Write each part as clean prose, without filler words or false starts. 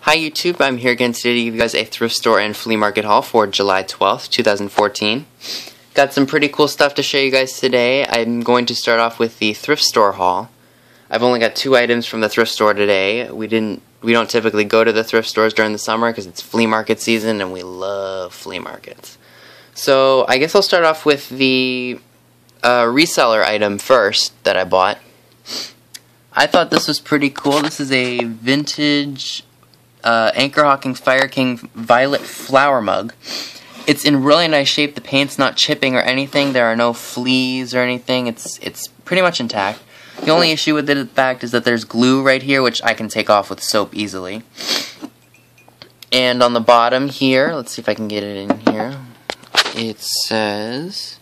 Hi YouTube, I'm here again today to give you guys a thrift store and flea market haul for July 12th, 2014. Got some pretty cool stuff to show you guys today. I'm going to start off with the thrift store haul. I've only got 2 items from the thrift store today. We don't typically go to the thrift stores during the summer because it's flea market season and we love flea markets. So I guess I'll start off with the reseller item first that I bought. I thought this was pretty cool. This is a vintage Anchor Hawkins Fire King Violet Flower Mug. It's in really nice shape. The paint's not chipping or anything. There are no fleas or anything. It's pretty much intact. The only issue with it, in fact, is that there's glue right here, which I can take off with soap easily. And on the bottom here, let's see if I can get it in here. It says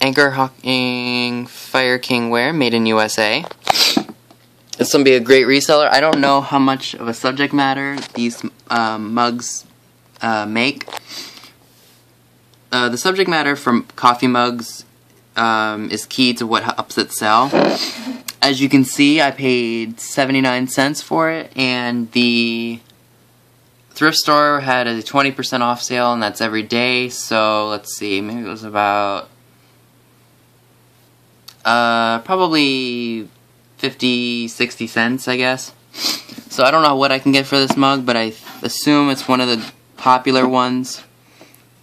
Anchor Hawkins Fire King Wear, made in USA. This will be a great reseller. I don't know how much of a subject matter these mugs make. The subject matter from coffee mugs is key to what helps it sell. As you can see, I paid 79 cents for it, and the thrift store had a 20% off sale, and that's every day. So let's see, maybe it was about probably 50-60 cents, I guess. So I don't know what I can get for this mug, but I assume it's one of the popular ones.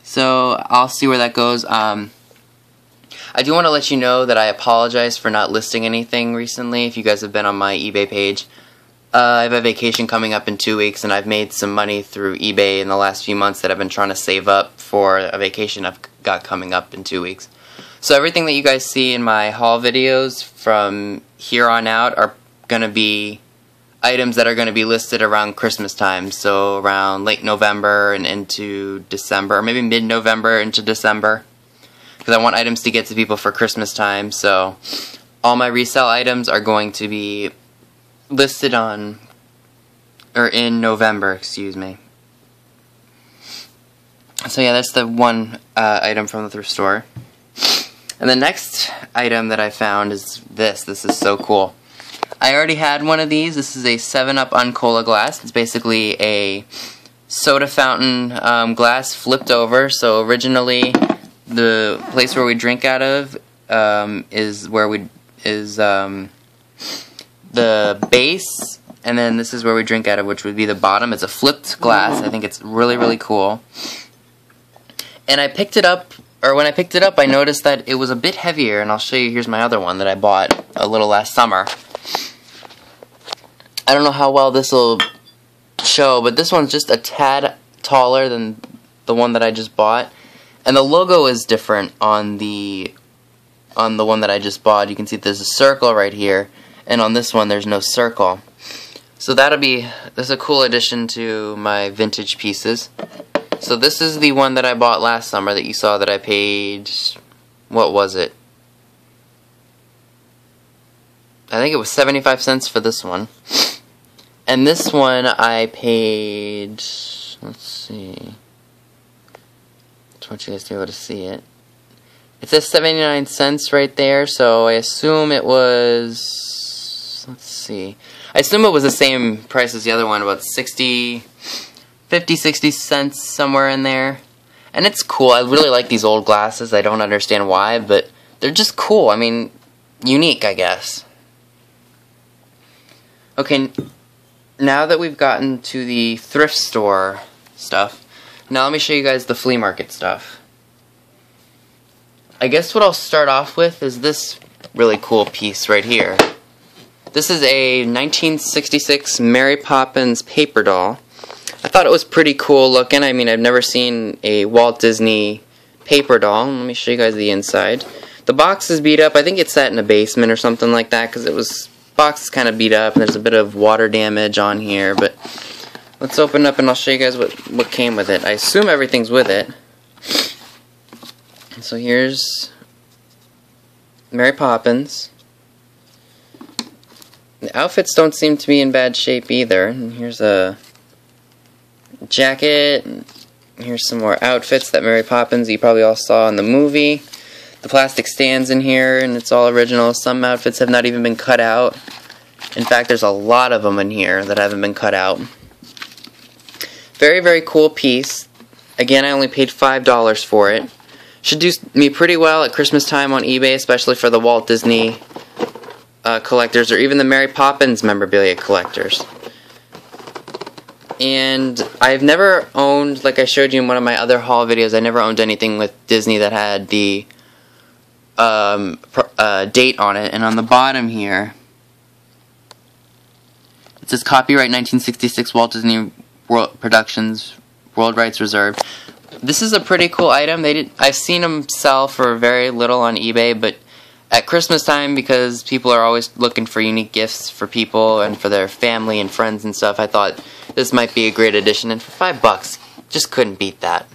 So I'll see where that goes. I do want to let you know that I apologize for not listing anything recently. If you guys have been on my eBay page, I have a vacation coming up in 2 weeks, and I've made some money through eBay in the last few months that I've been trying to save up for a vacation I've got coming up in 2 weeks. So everything that you guys see in my haul videos from here on out are going to be items that are going to be listed around Christmas time, so around late November and into December, or maybe mid-November into December, because I want items to get to people for Christmas time. So all my resale items are going to be listed on, or in November, excuse me. So yeah, that's the one item from the thrift store. And the next item that I found is this. This is so cool. I already had one of these. This is a 7-Up Uncola glass. It's basically a soda fountain glass flipped over. So originally, the place where we drink out of is the base, and then this is where we drink out of, which would be the bottom. It's a flipped glass. I think it's really, really cool. And I picked it up. Or when I picked it up, I noticed that it was a bit heavier, and I'll show you. Here's my other one that I bought a little last summer. I don't know how well this will show, but this one's just a tad taller than the one that I just bought. And the logo is different on the one that I just bought. You can see there's a circle right here, and on this one there's no circle. So that's a cool addition to my vintage pieces. So this is the one that I bought last summer that you saw that I paid, what was it? I think it was 75 cents for this one. And this one I paid, let's see. I want you guys to be able to see it. It says 79 cents right there, so I assume it was, let's see. I assume it was the same price as the other one, about 50-60 cents, somewhere in there. And it's cool. I really like these old glasses. I don't understand why, but they're just cool. I mean, unique, I guess. Okay, now that we've gotten to the thrift store stuff, now let me show you guys the flea market stuff. I guess what I'll start off with is this really cool piece right here. This is a 1966 Mary Poppins paper doll. I thought it was pretty cool looking. I mean, I've never seen a Walt Disney paper doll. Let me show you guys the inside. The box is beat up. I think it sat in a basement or something like that, because the box is kind of beat up and there's a bit of water damage on here. But let's open it up and I'll show you guys what came with it. I assume everything's with it. So here's Mary Poppins. The outfits don't seem to be in bad shape either. And here's a jacket. Here's some more outfits that Mary Poppins you probably all saw in the movie. The plastic stands in here, and it's all original. Some outfits have not even been cut out. In fact, there's a lot of them in here that haven't been cut out. Very, very cool piece. Again, I only paid $5 for it. Should do me pretty well at Christmas time on eBay, especially for the Walt Disney collectors, or even the Mary Poppins memorabilia collectors. And I've never owned, like I showed you in one of my other haul videos, I never owned anything with Disney that had the date on it. And on the bottom here, it says copyright 1966 Walt Disney World Productions, World Rights Reserved. This is a pretty cool item. I've seen them sell for very little on eBay, but at Christmas time, because people are always looking for unique gifts for people and for their family and friends and stuff, I thought this might be a great addition. And for $5, just couldn't beat that.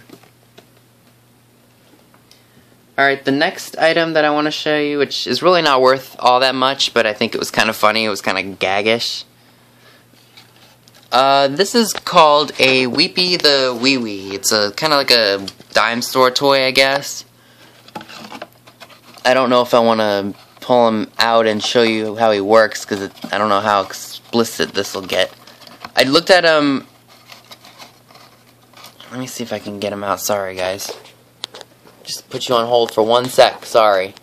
Alright, the next item that I want to show you, which is really not worth all that much, but I think it was kind of funny, it was kind of gaggish. This is called a Weepy the Wee Wee. It's a kind of like a dime store toy, I guess. I don't know if I want to pull him out and show you how he works, because I don't know how explicit this will get. I looked at him. Let me see if I can get him out. Sorry, guys. Just put you on hold for 1 sec. Sorry.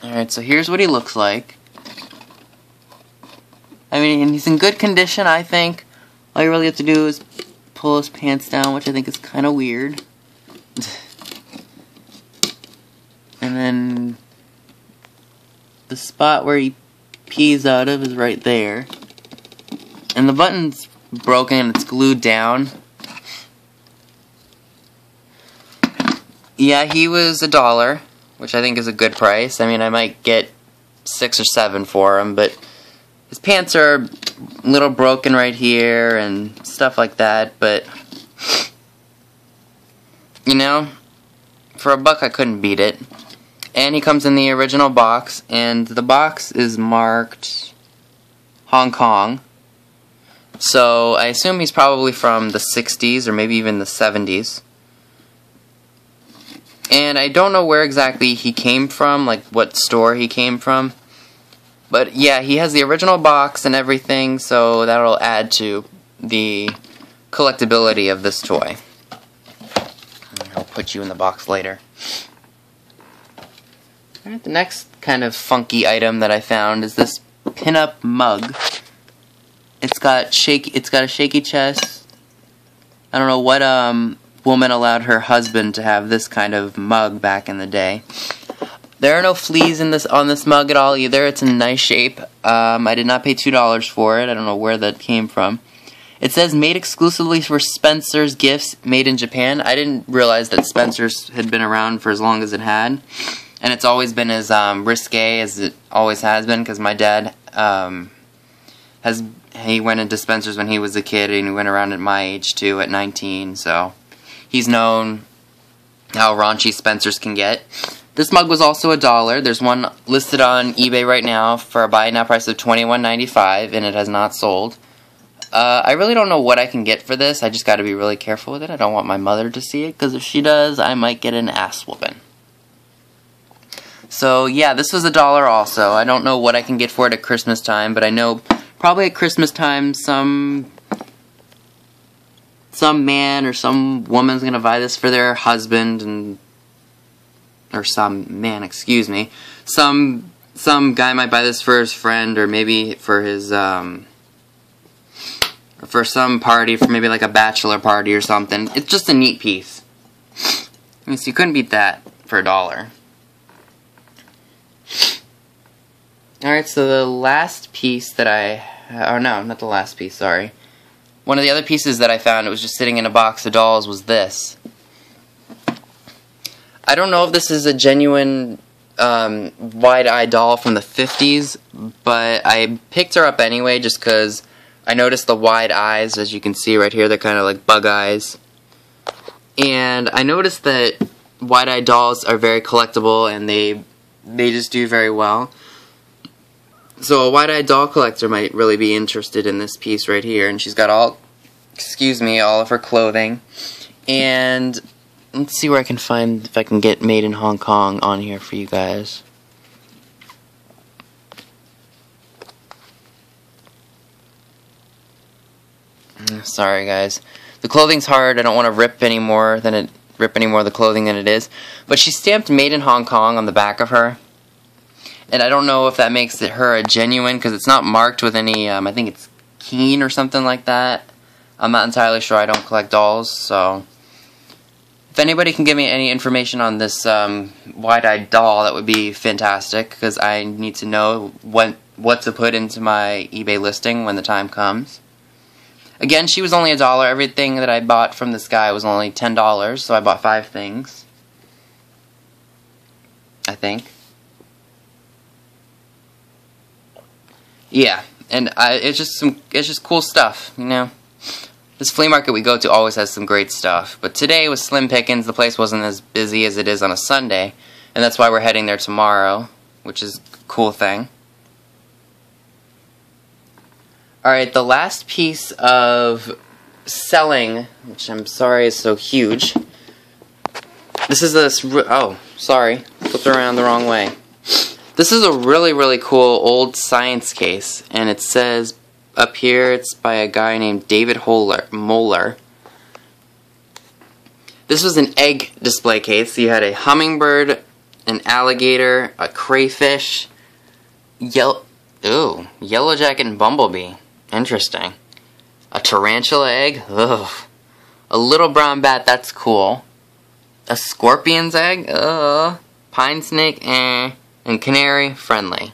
Alright, so here's what he looks like. I mean, he's in good condition, I think. All you really have to do is pull his pants down, which I think is kind of weird. And then the spot where he pees out of is right there. And the button's broken and it's glued down. Yeah, he was $1, which I think is a good price. I mean, I might get 6 or 7 for him, but his pants are a little broken right here and stuff like that, but you know, for $1 I couldn't beat it. And he comes in the original box, and the box is marked Hong Kong. So I assume he's probably from the 60s or maybe even the 70s. And I don't know where exactly he came from, like what store he came from. But yeah, he has the original box and everything, so that'll add to the collectability of this toy. I'll put you in the box later. Alright, the next kind of funky item that I found is this Pinup Mug. It's got a shaky chest. I don't know what woman allowed her husband to have this kind of mug back in the day. There are no fleas on this mug at all either. It's in nice shape. I did not pay $2 for it. I don't know where that came from. It says made exclusively for Spencer's Gifts, made in Japan. I didn't realize that Spencer's had been around for as long as it had. And it's always been as risque as it always has been, because my dad he went into Spencer's when he was a kid, and he went around at my age too, at 19, so he's known how raunchy Spencer's can get. This mug was also $1. There's one listed on eBay right now for a buy now price of $21.95, and it has not sold. I really don't know what I can get for this. I just got to be really careful with it. I don't want my mother to see it, because if she does, I might get an ass whooping. So yeah, this was $1 also. I don't know what I can get for it at Christmas time, but I know probably at Christmas time some man or some woman's gonna buy this for their husband, or some man, excuse me. Some guy might buy this for his friend, or maybe for his for some party, for maybe like a bachelor party or something. It's just a neat piece. I mean, so you couldn't beat that for $1. Alright, so the last piece that oh no, not the last piece, sorry. One of the other pieces that I found, it was just sitting in a box of dolls, was this. I don't know if this is a genuine wide-eye doll from the 50s, but I picked her up anyway just because I noticed the wide eyes, as you can see right here. They're kind of like bug eyes. And I noticed that wide-eye dolls are very collectible, and they just do very well. So a wide-eyed doll collector might really be interested in this piece right here. And she's got all of her clothing. And let's see where I can find, if I can get made in Hong Kong on here for you guys. Sorry guys. The clothing's hard. I don't want to rip any more of the clothing than it is. But she stamped Made in Hong Kong on the back of her. And I don't know if that makes her a genuine, because it's not marked with any, I think it's Keen or something like that. I'm not entirely sure. I don't collect dolls, so if anybody can give me any information on this wide-eyed doll, that would be fantastic, because I need to know what to put into my eBay listing when the time comes. Again, she was only $1. Everything that I bought from this guy was only $10, so I bought 5 things, I think. Yeah, and it's just cool stuff, you know. This flea market we go to always has some great stuff, but today was slim pickings. The place wasn't as busy as it is on a Sunday, and that's why we're heading there tomorrow, which is a cool thing. Alright, the last piece of selling, which I'm sorry is so huge. This is oh, sorry, flipped around the wrong way. This is a really cool old science case, and it says up here it's by a guy named David Moeller. This was an egg display case. So you had a hummingbird, an alligator, a crayfish, yellow jacket and bumblebee. Interesting. A tarantula egg. Ugh. A little brown bat. That's cool. A scorpion's egg. Ugh. Pine snake. And canary. Friendly.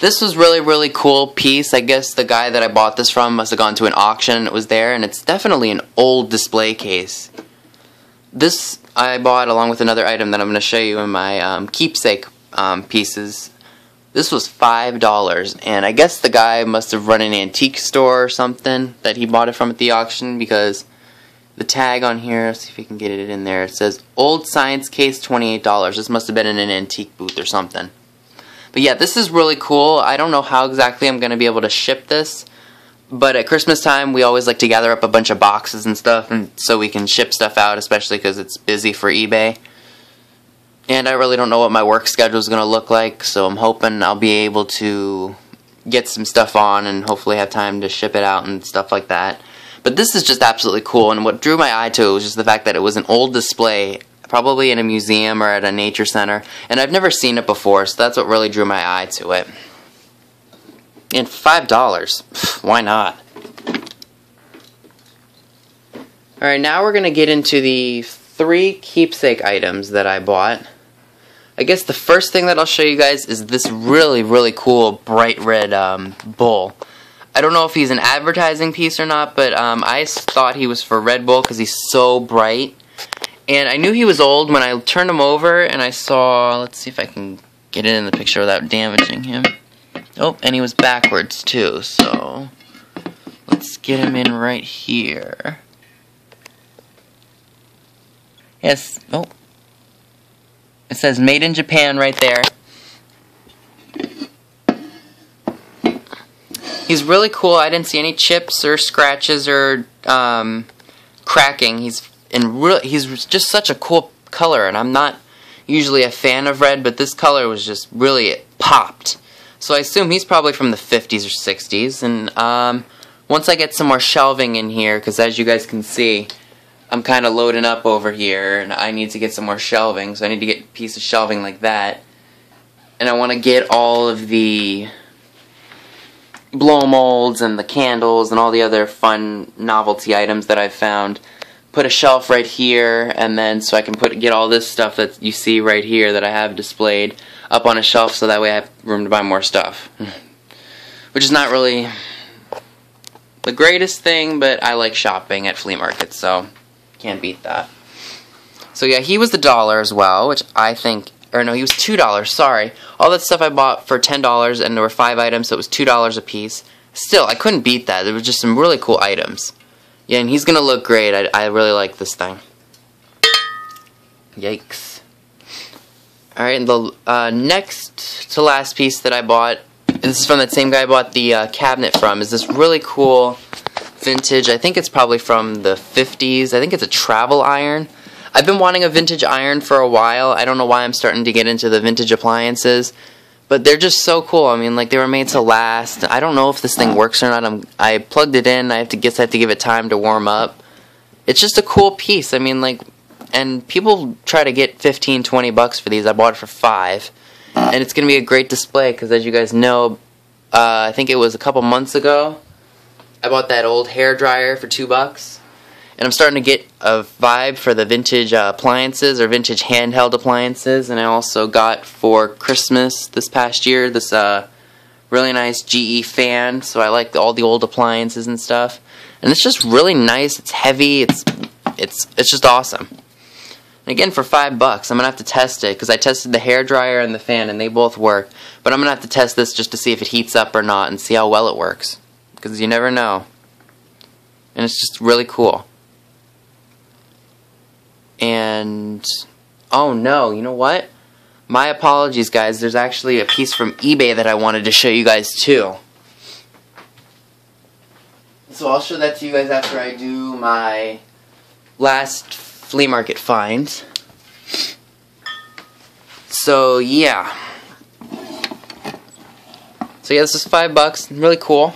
This was really cool piece. I guess the guy that I bought this from must have gone to an auction and it was there, and it's definitely an old display case. This I bought along with another item that I'm going to show you in my keepsake pieces. This was $5, and I guess the guy must have run an antique store or something that he bought it from at the auction, because the tag on here, let's see if we can get it in there, it says Old Science Case $28. This must have been in an antique booth or something. But yeah, this is really cool. I don't know how exactly I'm going to be able to ship this, but at Christmas time we always like to gather up a bunch of boxes and stuff, and so we can ship stuff out, especially because it's busy for eBay. And I really don't know what my work schedule is going to look like, so I'm hoping I'll be able to get some stuff on and hopefully have time to ship it out and stuff like that. But this is just absolutely cool, and what drew my eye to it was just the fact that it was an old display, probably in a museum or at a nature center, and I've never seen it before, so that's what really drew my eye to it. And $5, why not? Alright, now we're going to get into the 3 keepsake items that I bought. I guess the first thing that I'll show you guys is this really cool bright red bull. I don't know if he's an advertising piece or not, but I thought he was for Red Bull because he's so bright. And I knew he was old when I turned him over and I saw, let's see if I can get it in the picture without damaging him. Oh, and he was backwards too, so let's get him in right here. Yes, oh, it says Made in Japan right there. He's really cool. I didn't see any chips or scratches or cracking. He's just such a cool color, and I'm not usually a fan of red, but this color was just really, it popped. So I assume he's probably from the 50s or 60s, and once I get some more shelving in here, because as you guys can see, I'm kind of loading up over here, and I need to get some more shelving, so I need to get a piece of shelving like that. And I want to get all of the blow molds and the candles and all the other fun novelty items that I've found. Put a shelf right here, and then so I can get all this stuff that you see right here that I have displayed up on a shelf, so that way I have room to buy more stuff. Which is not really the greatest thing, but I like shopping at flea markets, so can't beat that. So yeah, he was $1 as well, which I think, or no, he was $2, sorry. All that stuff I bought for $10, and there were 5 items, so it was $2 a piece. Still, I couldn't beat that. There was just some really cool items. Yeah, and he's gonna look great. I really like this thing. Yikes. Alright, and the next to last piece that I bought, this is from that same guy I bought the cabinet from, is this really cool vintage, I think it's probably from the 50s, I think it's a travel iron. I've been wanting a vintage iron for a while. I don't know why I'm starting to get into the vintage appliances, But they're just so cool. I mean, like, they were made to last. I don't know if this thing works or not. I plugged it in. I have to give it time to warm up. It's just a cool piece. I mean, like, and people try to get 15, 20 bucks for these. I bought it for $5. And it's going to be a great display because, as you guys know, I think it was a couple months ago, I bought that old hair dryer for $2. And I'm starting to get a vibe for the vintage appliances or vintage handheld appliances. And I also got for Christmas this past year this really nice GE fan. So I like all the old appliances and stuff. And it's just really nice. It's heavy. It's just awesome. And again, for $5, I'm gonna have to test it because I tested the hair dryer and the fan, and they both work. But I'm gonna have to test this just to see if it heats up or not, and see how well it works. Because you never know. And it's just really cool. And oh no, you know what? My apologies, guys. There's actually a piece from eBay that I wanted to show you guys too. So I'll show that to you guys after I do my last flea market finds. So yeah. So yeah, this is $5. Really cool.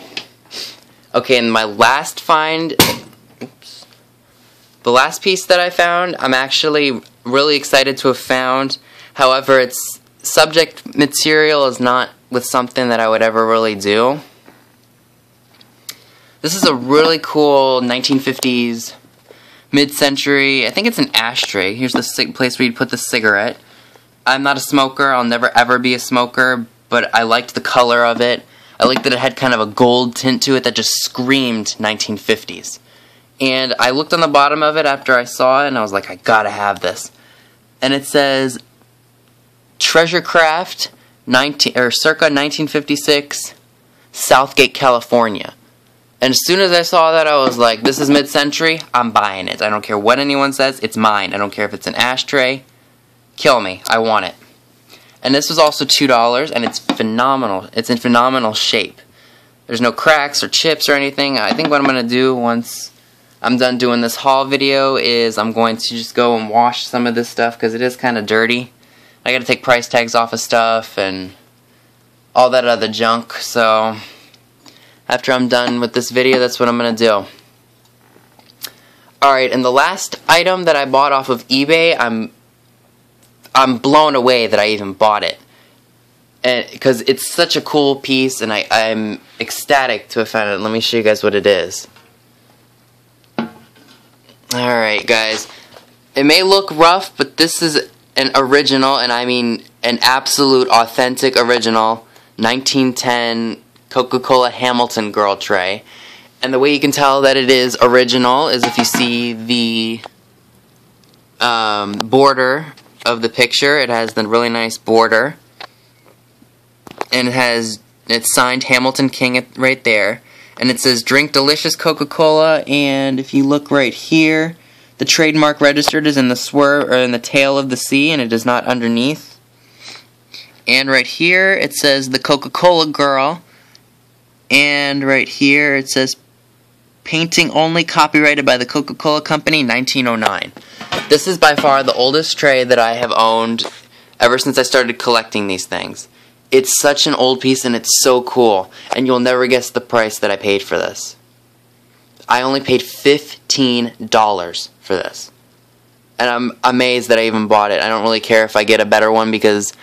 Okay, and my last find, the last piece that I found, I'm actually really excited to have found. However, its subject material is not with something that I would ever really do. This is a really cool 1950s, mid-century, I think it's an ashtray. Here's the place where you'd put the cigarette. I'm not a smoker, I'll never ever be a smoker, but I liked the color of it. I liked that it had kind of a gold tint to it that just screamed 1950s. And I looked on the bottom of it after I saw it, and I was like, I gotta have this. And it says, Treasure Craft, circa 1956, Southgate, California. And as soon as I saw that, I was like, this is mid-century, I'm buying it. I don't care what anyone says, it's mine. I don't care if it's an ashtray. Kill me, I want it. And this was also $2, and it's phenomenal. It's in phenomenal shape. There's no cracks or chips or anything. I think what I'm going to do once I'm done doing this haul video is I'm going to just go and wash some of this stuff because it is kind of dirty. I got to take price tags off of stuff and all that other junk. So after I'm done with this video, that's what I'm going to do. Alright, and the last item that I bought off of eBay, I'm blown away that I even bought it. Because it's such a cool piece, and I'm ecstatic to have found it. Let me show you guys what it is. Alright, guys. It may look rough, but this is an original, and I mean an absolute authentic original 1910 Coca-Cola Hamilton Girl tray. And the way you can tell that it is original is if you see the border of the picture. It has the really nice border. And it's signed Hamilton King right there. And it says drink delicious Coca-Cola, and if you look right here, the trademark registered is in the swerve or in the tail of the C, and it is not underneath. And right here it says the Coca-Cola Girl, and right here it says painting only, copyrighted by the Coca-Cola Company, 1909. This is by far the oldest tray that I have owned ever since I started collecting these things. It's such an old piece, and it's so cool. And you'll never guess the price that I paid for this. I only paid $15 for this. And I'm amazed that I even bought it. I don't really care if I get a better one because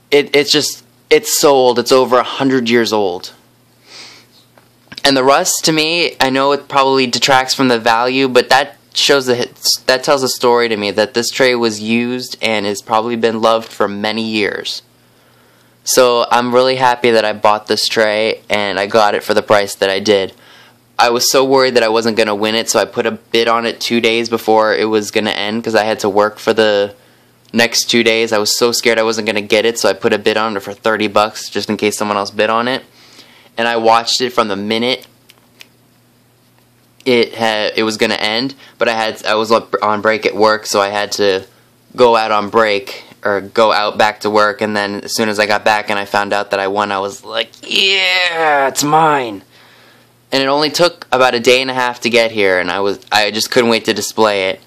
it's so old. It's over 100 years old. And the rust, to me, I know it probably detracts from the value, but that tells a story to me that this tray was used and has probably been loved for many years. So I'm really happy that I bought this tray and I got it for the price that I did. I was so worried that I wasn't going to win it, so I put a bid on it 2 days before it was going to end because I had to work for the next 2 days. I was so scared I wasn't going to get it, so I put a bid on it for $30 just in case someone else bid on it. And I watched it from the minute it was going to end, but I was on break at work, so I had to go out on break or go out back to work, and then as soon as I got back and I found out that I won, I was like, yeah, it's mine. And it only took about a day and a half to get here, and I just couldn't wait to display it.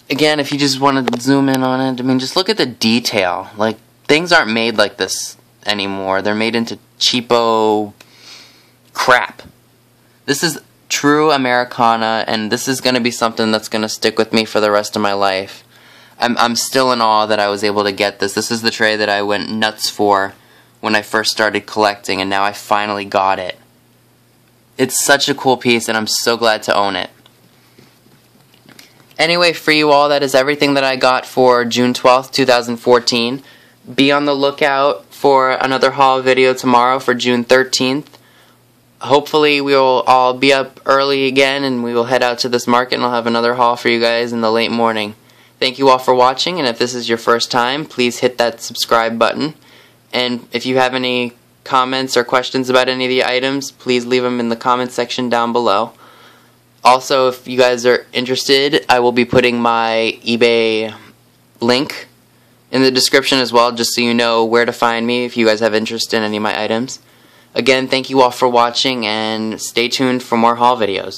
Again, if you just want to zoom in on it, I mean, just look at the detail. Like, things aren't made like this anymore. They're made into cheapo crap. This is true Americana, and this is going to be something that's going to stick with me for the rest of my life. I'm still in awe that I was able to get this. This is the tray that I went nuts for when I first started collecting, and now I finally got it. It's such a cool piece, and I'm so glad to own it. Anyway, for you all, that is everything that I got for June 12th, 2014. Be on the lookout for another haul video tomorrow for June 13th. Hopefully we will all be up early again, and we will head out to this market, and I'll have another haul for you guys in the late morning. Thank you all for watching, and if this is your first time, please hit that subscribe button. And if you have any comments or questions about any of the items, please leave them in the comment section down below. Also, if you guys are interested, I will be putting my eBay link in the description as well, just so you know where to find me if you guys have interest in any of my items. Again, thank you all for watching, and stay tuned for more haul videos.